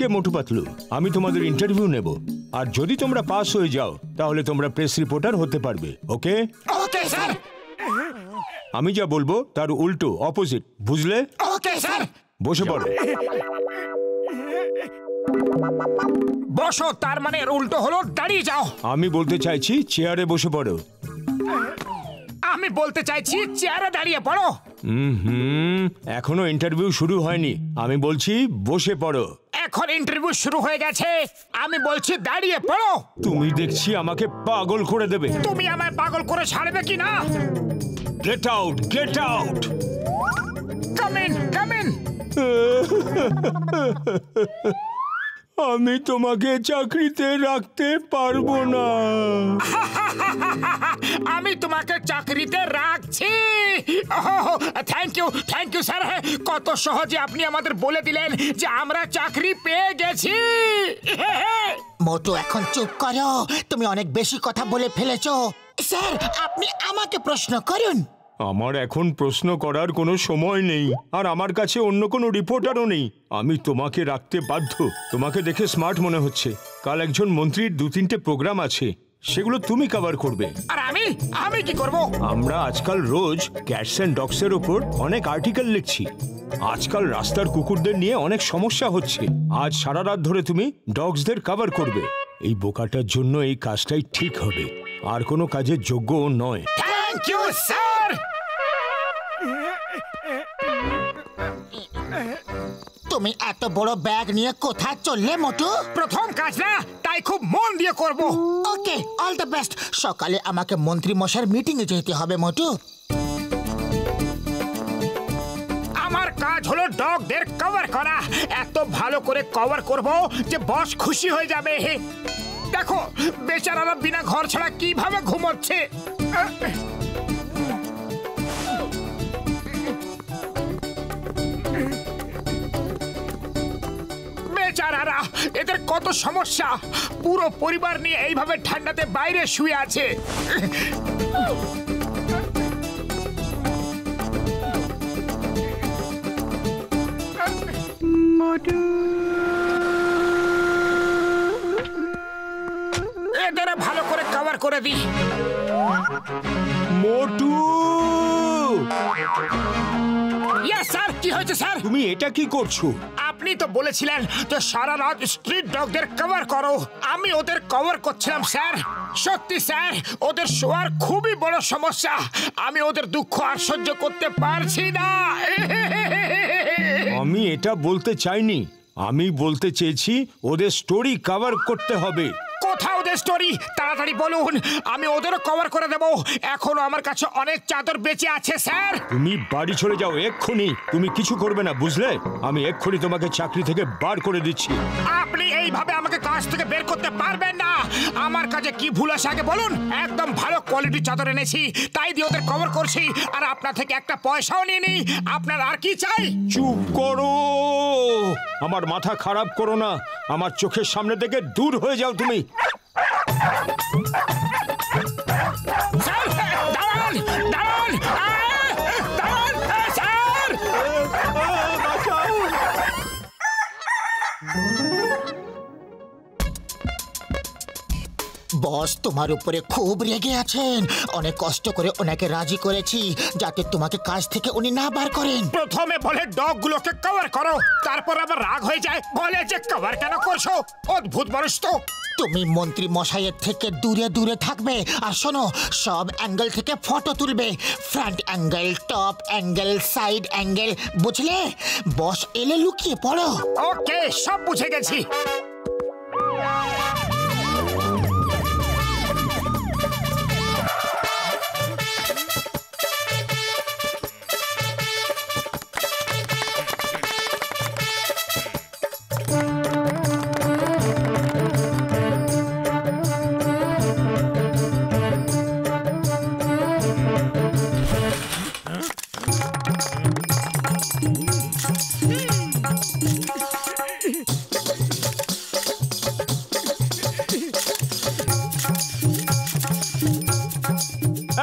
ওকে মোটু পাতলু, আমি তোমাদের ইন্টারভিউ নেব, আর যদি তোমরা পাস হয়ে যাও তাহলে তোমরা প্রেস রিপোর্টার হতে পারবে। ওকে ওকে স্যার। আমি যা বলবো তার উল্টো, অপোজিট, বুঝলে? Okay sir. বসে পড়ো। বসো তার মানে এর উল্টো হলো দাঁড়িয়ে যাও। আমি বলতে চাইছি চেয়ারে বসে পড়ো। আমি বলতে চাইছি চেয়ারে দাঁড়িয়ে পড়ো। এখনো ইন্টারভিউ শুরু হয়নি, আমি বলছি বসে পড়ো। এখন ইন্টারভিউ শুরু হয়ে গেছে, আমি বলছি দাঁড়িয়ে পড়ো। তুমি দেখছি আমাকে পাগল করে দেবে। তুমি আমায় পাগল করে ছাড়বে কি না? Get out, get out. Come in, come in. আমি তোমাকে চাকরিতে রাখতে পারবো না। আমি তোমাকে চাকরিতে রাখছি। Thank you sir. কত সহজে আপনি আমাদের বলে দিলেন যে আমরা চাকরি পেয়ে গেছি। মোটু এখন চুপ করো, তুমি অনেক বেশি কথা বলে ফেলেছো। স্যার আপনি আমাকে প্রশ্ন করুন। আমার এখন প্রশ্ন করার কোনো সময় নেই, আর আমার কাছে অন্য কোনো রিপোর্টারও নেই। আমি তোমাকে রাখতে বাধ্য। তোমাকে দেখে স্মার্ট মনে হচ্ছে। কাল একজন মন্ত্রীর 2-3টে প্রোগ্রাম আছে, সেগুলো তুমি কভার করবে। আর আমি কি করব? আমরা আজকাল রোজ ক্যাটস এন্ড ডগস এর উপর অনেক আর্টিকেল লিখছি। আজকাল রাস্তার কুকুরদের নিয়ে অনেক সমস্যা হচ্ছে। আজ সারা রাত ধরে তুমি ডগসদের কভার করবে। এই বোকাটার জন্য এই কাজটাই ঠিক হবে, আর কোনো কাজের যোগ্য নয়। Thank you sir. তুমি এত বড় ব্যাগ নিয়ে কোথায় চললে মোটু? প্রথম কাজ না, তাই খুব মন দিয়ে করব। ওকে, অল দ্য বেস্ট। সকালে আমাকে মন্ত্রী মশাইয়ের মিটিং এ যেতে হবে মোটু। আমার কাজ হলো ডগদের কভার করা। এত ভালো করে কভার করব যে বস খুশি হয়ে যাবে। দেখো বেচারারা বিনা ঘর ছাড়া কিভাবে ঘুমোচ্ছে। বেচারারা, এদের কত সমস্যা। পুরো পরিবার নিয়ে এইভাবে ঠান্ডাতে বাইরে শুয়ে আছে। এদের ভালো করে কভার করে দিই। মোটু! Yes sir. কি হয়েছে স্যার? তুমি এটা কি করছো? আপনি তো বলেছিলেন যে সারা রাত স্ট্রিট ডগদের কভার করো। আমি ওদের কভার করছিলাম স্যার। সত্যি স্যার, ওদের শোয়ার খুবই বড় সমস্যা। আমি ওদের দুঃখ আর সহ্য করতে পারছি না। আমি এটা বলতে চাইনি, আমি বলতে চেয়েছি ওদের স্টোরি কভার করতে হবে। কোথাও ওদের স্টোরি? তাড়াতাড়ি বলুন, আমি ওদেরও কভার করে দেব। এখনো আমার কাছে অনেক চাদর বেঁচে আছে স্যার। তুমি বাড়ি চলে যাও এক্ষুনি। তুমি কিছু করবে না, বুঝলে? আমি এক্ষুনি তোমাকে চাকরি থেকে বার করে দিচ্ছি। আপনি এইভাবে আমাকে কাজ থেকে বের করতে পারবেন না। আমার কাছে কি ভুল আছে আগে বলুন। একদম ভালো কোয়ালিটির চাদর এনেছি, তাই দিয়ে ওদের কভার করছি, আর আপনার থেকে একটা পয়সাও নিয়ে নি। আপনার আর কি চাই? চুপ করো, আমার মাথা খারাপ করো না। আমার চোখের সামনে থেকে দূর হয়ে যাও তুমি। স্যার দাঁড়ান, দাঁড়ান, দাঁড়ান স্যার। বস তোমার উপরে খুব রেগে আছেন। অনেক কষ্ট করে ওনাকে রাজি করেছি যাতে তোমাকে কাজ থেকে উনি না বার করেন। প্রথমে বলে ডগ গুলোকে কভার করো, তারপর আবার রাগ হয়ে যায়, বলে যে কভার কেন করছো। অদ্ভুত মানুষ তো। তুমি মন্ত্রী মশাইয়ের থেকে দূরে দূরে থাকবে, আর শোনো, সব অ্যাঙ্গেল থেকে ফটো তুলবে। Front angle, top angle, side angle, বুঝলে? বস এলে লুকিয়ে পড়ো। ওকে, সব বুঝে গেছি।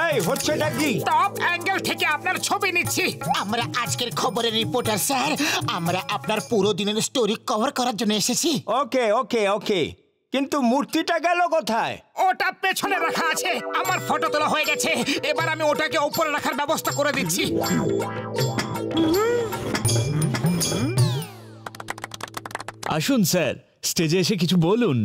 এই হচ্ছেটা কি? টপ অ্যাঙ্গেল অ্যাঙ্গেল থেকে আপনার ছবি নিচ্ছি। আমরা আজকের খবরের রিপোর্টার স্যার, আমরা আপনার পুরো দিনের স্টোরি কভার করার জন্য এসেছি। ওকে ওকে ওকে, কিন্তু মূর্তিটা গেল কোথায়? ওটা পেছনে রাখা আছে। আমার ফটো তোলা হয়ে গেছে, এবার আমি ওটাকে উপরে রাখার ব্যবস্থা করে দিচ্ছি। আসুন স্যার, স্টেজে এসে কিছু বলুন।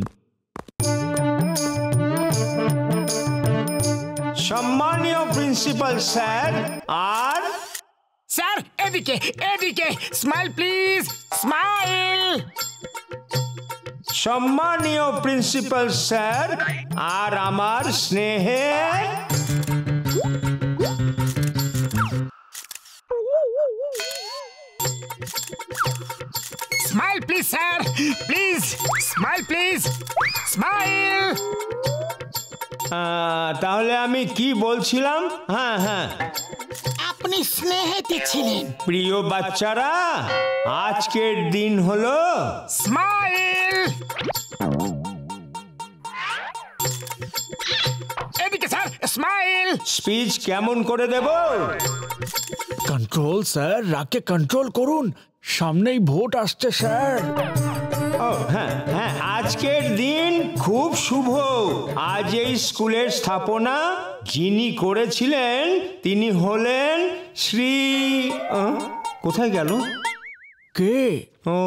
সম্মানীয় প্রিন্সিপাল স্যার, আর স্যার এদিকে এদিকে, স্মাইল প্লিজ, স্মাইল। সম্মানীয় প্রিন্সিপাল স্যার আর আমার স্নেহে smile please sir, please smile please, smile. তাহলে আমি কি বলছিলাম? হ্যাঁ হ্যাঁ, আপনি স্নেহেতে ছিলেন। প্রিয় বাচ্চারা, আজকের দিন হলো স্মাইল। এদিকে স্যার, স্মাইল। স্পিচ কেমন করে দেব? কন্ট্রোল স্যার, রাগকে কন্ট্রোল করুন, সামনেই ভোট আসছে স্যার। ও হ্যাঁ হ্যাঁ, আজকের দিন খুব শুভ। আজ এই স্কুলের স্থাপনা যিনি করেছিলেন তিনি হলেন শ্রী কোথায় গেল? কে? ও,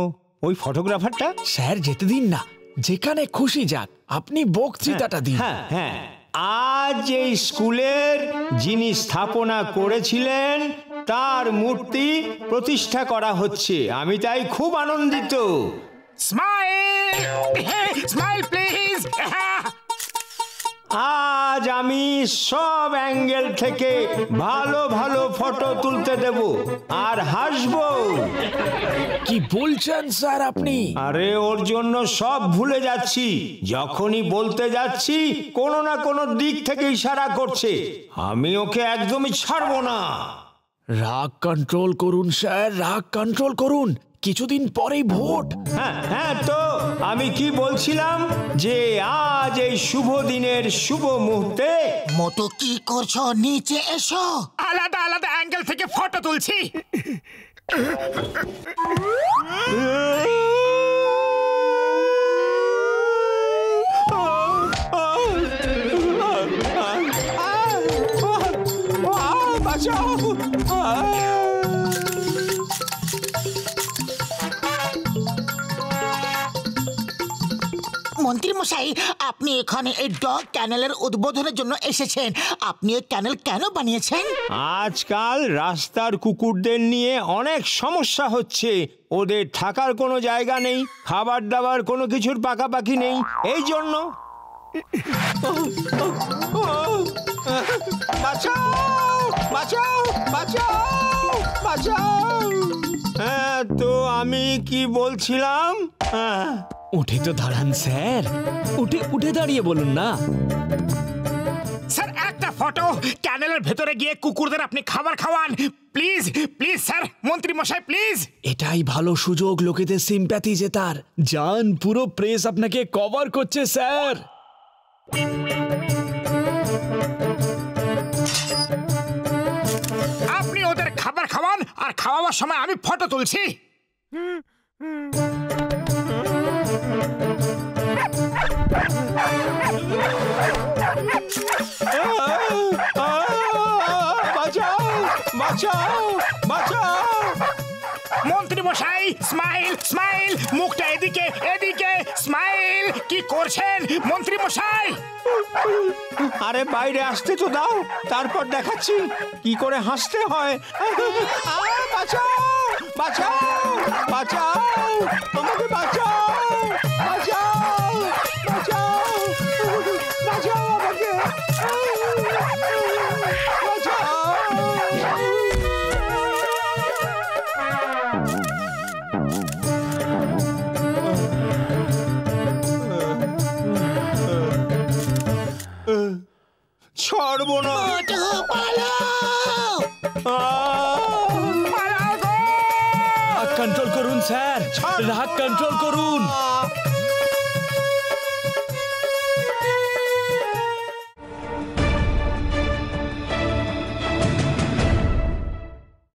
ওই ফটোগ্রাফারটা। স্যার যেতে দিন না, যেখানে খুশি যাক, আপনি বক্তৃতাটা দিন। হ্যাঁ হ্যাঁ, আজ এই স্কুলের যিনি স্থাপনা করেছিলেন তার মূর্তি প্রতিষ্ঠা করা হচ্ছে। আমি তাই খুব আনন্দিত। Smile, smile please. আজ আমি সব অ্যাঙ্গেল থেকে ভালো ভালো ফটো তুলতে দেব আর হাসবো। কি বলছেন স্যার আপনি? আরে ওর জন্য সব ভুলে যাচ্ছি। যখনই বলতে যাচ্ছি কোনো না কোনো দিক থেকে ইশারা করছে। আমি ওকে একদমই ছাড়বো না। রাগ কন্ট্রোল করুন স্যার, রাগ কন্ট্রোল করুন, কিছুদিন পরেই ভোট। হ্যাঁ হ্যাঁ, তো আমি কি বলছিলাম যে আজ এই শুভ দিনের শুভ মুহূর্তে মোটো কি করছো? নিচে এসো। আলাদা আলাদা অ্যাঙ্গেল থেকে ফটো তুলছি। মন্ত্রী মশাই, আপনি এখানে এই ডগ ক্যানেলের উদ্বোধনের জন্য এসেছেন। আপনি এই ক্যানেল কেন বানিয়েছেন? আজকাল রাস্তার কুকুরদের নিয়ে অনেক সমস্যা হচ্ছে। ওদের থাকার কোনো জায়গা নেই, খাবার দাবার কোনো কিছুর পাকাপাকি নেই। এই জন্য বাঁচাও বাঁচাও বাঁচাও বাঁচাও। হ্যাঁ, তো আমি কি বলছিলাম? উঠে তো দাঁড়ান স্যার, উঠে উঠে দাঁড়িয়ে বলুন না। স্যার একটা ফটো, ক্যানেলের ভেতরে গিয়ে কুকুরদের আপনি খাবার খাওয়ান। প্লিজ প্লিজ স্যার, মন্ত্রী মশাই প্লিজ। এটাই ভালো সুযোগ লোকেদের সিম্প্যাথি জেতার। যান, পুরো প্রেস আপনাকে কভার করছে স্যার। আপনি ওদের খাবার খাওয়ান আর খাওয়াবার সময় আমি ফটো তুলছি। বাঁচাও বাঁচাও বাঁচাও। মন্ত্রী মশাই স্মাইল স্মাইল, মুখটা এদিকে এদিকে, স্মাইল। কি করছেন মন্ত্রী মশাই? আরে বাইরে আসতে তো দাও, তারপর দেখাচ্ছি কি করে হাসতে হয়। বাঁচাও বাঁচাও বাঁচাও, আমাকে বাঁচাও বাঁচাও বাঁচাও বাঁচাও, আমাকে বাঁচাও। ছাড়বো না। মোটু পালাও। কন্ট্রোল করুন স্যার, রাগ কন্ট্রোল করুন।